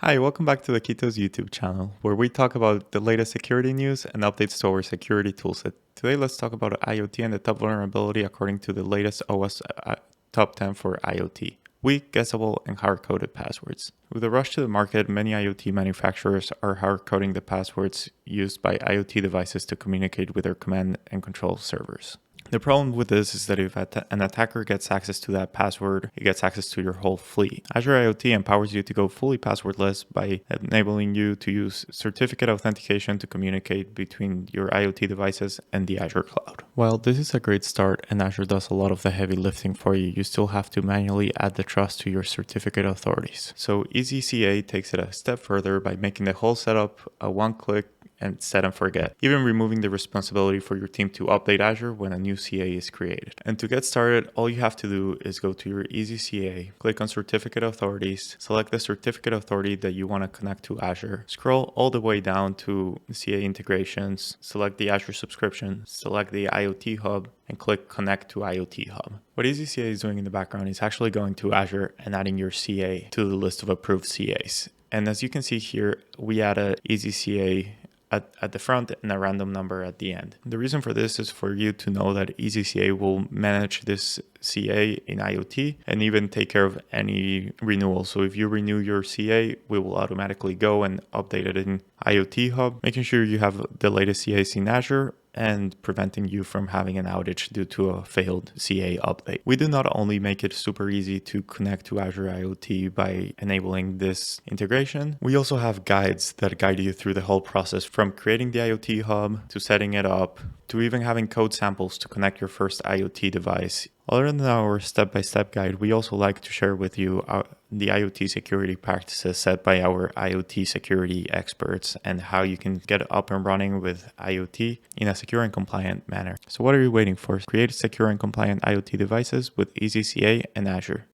Hi, welcome back to the Kito's YouTube channel, where we talk about the latest security news and updates to our security toolset. Today, let's talk about IoT and the top vulnerability according to the latest OS top 10 for IoT. Weak, guessable, and hard-coded passwords. With the rush to the market, many IoT manufacturers are hard-coding the passwords used by IoT devices to communicate with their command and control servers. The problem with this is that if an attacker gets access to that password, it gets access to your whole fleet. Azure IoT empowers you to go fully passwordless by enabling you to use certificate authentication to communicate between your IoT devices and the Azure cloud. While this is a great start and Azure does a lot of the heavy lifting for you, you still have to manually add the trust to your certificate authorities. So EZCA takes it a step further by making the whole setup a one-click and set and forget, even removing the responsibility for your team to update Azure when a new CA is created. And to get started, all you have to do is go to your EZCA, click on Certificate Authorities, select the certificate authority that you want to connect to Azure, scroll all the way down to CA integrations, select the Azure subscription, select the IoT Hub, and click Connect to IoT Hub. What EZCA is doing in the background is actually going to Azure and adding your CA to the list of approved CAs. And as you can see here, we add a EZCA at the front and a random number at the end. The reason for this is for you to know that EZCA will manage this CA in IoT and even take care of any renewal. So if you renew your CA, we will automatically go and update it in IoT Hub, making sure you have the latest CAs in Azure and preventing you from having an outage due to a failed CA update. We do not only make it super easy to connect to Azure IoT by enabling this integration, we also have guides that guide you through the whole process from creating the IoT hub to setting it up to even having code samples to connect your first IoT device. Other than our step-by-step guide, we also like to share with you the IoT security practices set by our IoT security experts and how you can get up and running with IoT in a secure and compliant manner. So what are you waiting for? Create secure and compliant IoT devices with EZCA and Azure.